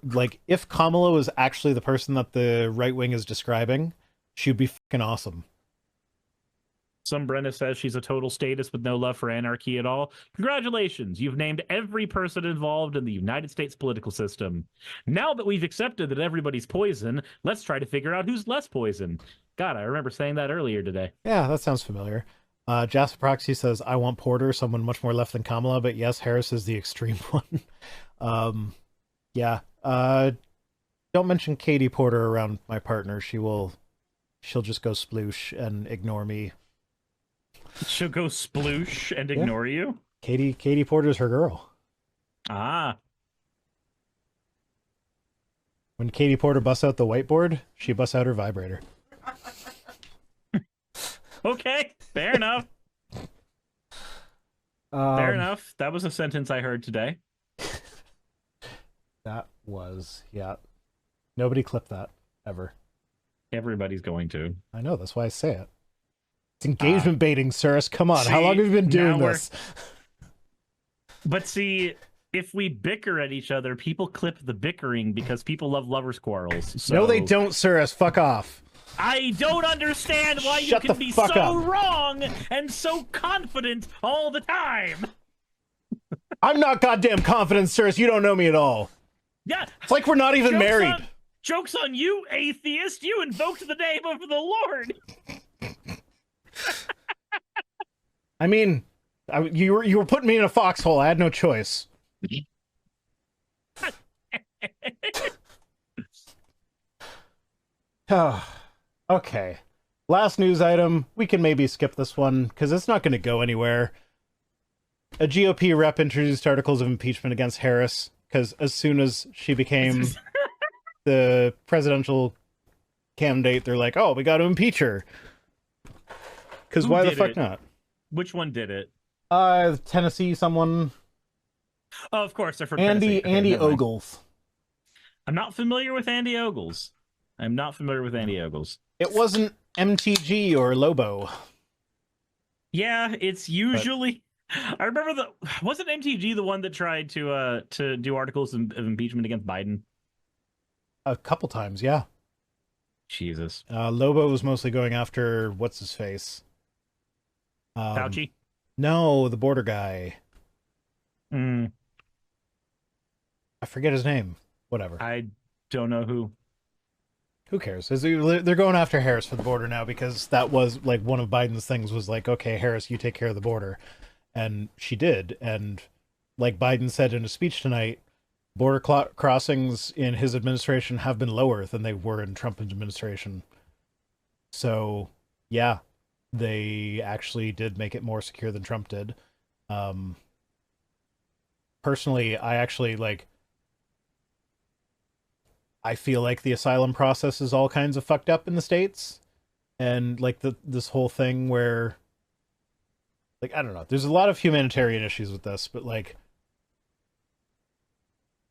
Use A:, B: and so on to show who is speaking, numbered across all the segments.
A: like if Kamala was actually the person that the right wing is describing, she'd be fucking awesome.
B: Some Brenda says she's a total statist with no love for anarchy at all. Congratulations, you've named every person involved in the United States political system. Now that we've accepted that everybody's poison, let's try to figure out who's less poison. God, I remember saying that earlier today.
A: Yeah, that sounds familiar. Jasper Proxy says, I want Porter, someone much more left than Kamala, but yes, Harris is the extreme one. Yeah. Don't mention Katie Porter around my partner. She'll just go sploosh and ignore me.
B: She'll go sploosh and ignore you?
A: Katie Porter's her girl.
B: Ah.
A: When Katie Porter busts out the whiteboard, she busts out her vibrator.
B: Okay, fair enough. Fair enough. That was a sentence I heard today.
A: That was, yeah. Nobody clipped that, ever.
B: Everybody's going to.
A: I know, that's why I say it. It's engagement baiting, Suris. Come on, how long have you been doing this?
B: But see, if we bicker at each other, people clip the bickering because people love lovers' quarrels. So...
A: No, they don't, Suris. Fuck off.
B: I don't understand why you can be so wrong and so confident all the time.
A: I'm not goddamn confident, Suris. You don't know me at all.
B: Yeah.
A: It's like we're not even married.
B: Joke's on you, atheist. You invoked the name of the Lord.
A: I mean, you were putting me in a foxhole. I had no choice. Okay. Last news item. We can maybe skip this one because it's not going to go anywhere. A GOP rep introduced articles of impeachment against Harris because as soon as she became the presidential candidate, they're like, oh, we got to impeach her. Because why the fuck not?
B: Which one did it?
A: Tennessee, someone.
B: Oh, of course, they're from
A: Andy
B: Tennessee. Okay,
A: Ogles.
B: I'm not familiar with Andy Ogles.
A: It wasn't MTG or Lobo.
B: Yeah, it's usually. But... I remember wasn't MTG the one that tried to do articles of impeachment against Biden?
A: A couple times, yeah.
B: Jesus.
A: Lobo was mostly going after what's his face.
B: Fauci?
A: No, the border guy.
B: I
A: forget his name. Whatever.
B: I don't know who.
A: Who cares? They're going after Harris for the border now because that was like one of Biden's things was like, okay, Harris, you take care of the border. And she did. And like Biden said in a speech tonight, border crossings in his administration have been lower than they were in Trump's administration. So, yeah, they actually did make it more secure than Trump did. Personally, I feel like the asylum process is all kinds of fucked up in the States. And like this whole thing where, like, I don't know, there's a lot of humanitarian issues with this, but like,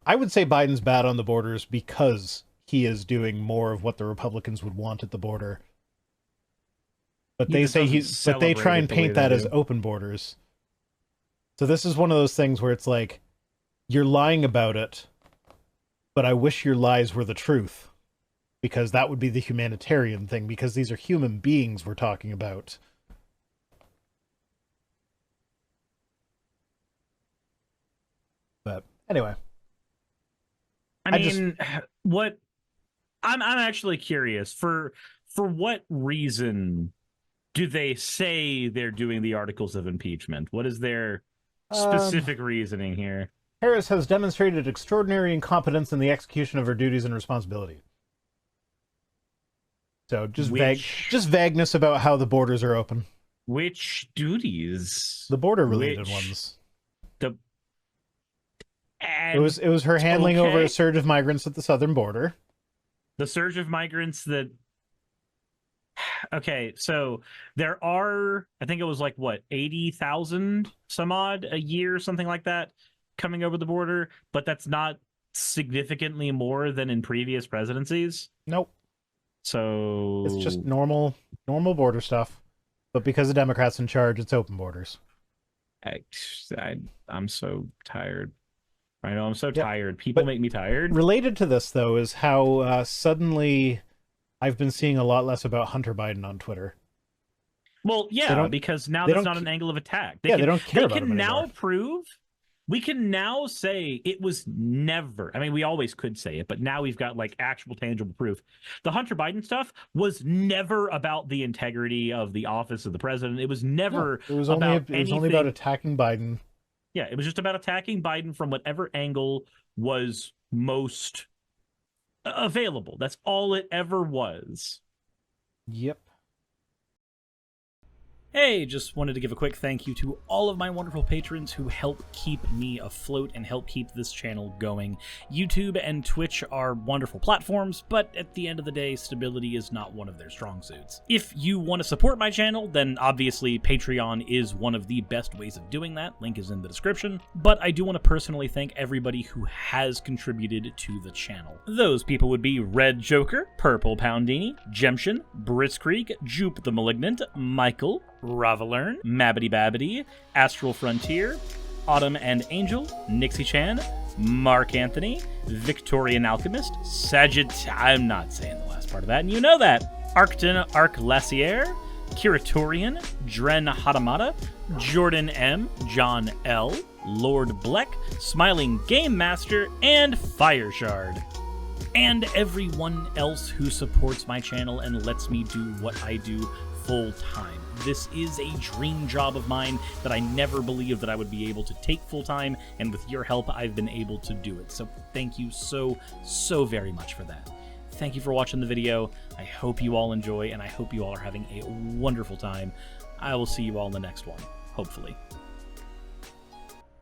A: I would say Biden's bad on the borders because he is doing more of what the Republicans would want at the border. But they say but they try and paint that as open borders. So this is one of those things where it's like, you're lying about it, but I wish your lies were the truth. Because that would be the humanitarian thing, because these are human beings we're talking about. But anyway.
B: I mean, what I'm actually curious for what reason do they say they're doing the articles of impeachment? What is their specific reasoning here?
A: Harris has demonstrated extraordinary incompetence in the execution of her duties and responsibility. So just vagueness about how the borders are open.
B: Which duties?
A: The border related ones. It was her handling over a surge of migrants at the southern border.
B: The surge of migrants that... Okay, so there are, I think it was like, what, 80,000 some odd a year, something like that, coming over the border, but that's not significantly more than in previous presidencies.
A: Nope.
B: So...
A: It's just normal border stuff. But because the Democrats in charge, it's open borders.
B: I'm so tired. I know, I'm so tired. People make me tired.
A: Related to this, though, is how suddenly I've been seeing a lot less about Hunter Biden on Twitter.
B: Well, yeah, because now that's not an angle of attack.
A: They don't care about him anymore.
B: They can now prove, we can now say it was never, I mean, we always could say it, but now we've got like actual tangible proof. The Hunter Biden stuff was never about the integrity of the office of the president. It was never
A: it was only about attacking Biden.
B: Yeah, it was just about attacking Biden from whatever angle was most available. That's all it ever was.
A: Yep.
C: Hey, just wanted to give a quick thank you to all of my wonderful patrons who help keep me afloat and help keep this channel going. YouTube and Twitch are wonderful platforms, but at the end of the day, stability is not one of their strong suits. If you want to support my channel, then obviously Patreon is one of the best ways of doing that. Link is in the description. But I do want to personally thank everybody who has contributed to the channel. Those people would be Red Joker, Purple Poundini, Jemshin, Britzkrieg, Jupe the Malignant, Michael, Ravalern, Mabbity Babbity, Astral Frontier, Autumn and Angel, Nixie Chan, Mark Anthony, Victorian Alchemist, I'm not saying the last part of that, and you know that, Arcton Arclacier, Kiratorian, Dren Hadamata, Jordan M, John L, Lord Bleck, Smiling Game Master, and Fire Shard. And everyone else who supports my channel and lets me do what I do full time. This is a dream job of mine that I never believed that I would be able to take full time, and with your help, I've been able to do it. So thank you so very much for that. Thank you for watching the video. I hope you all enjoy, and I hope you all are having a wonderful time. I will see you all in the next one, hopefully.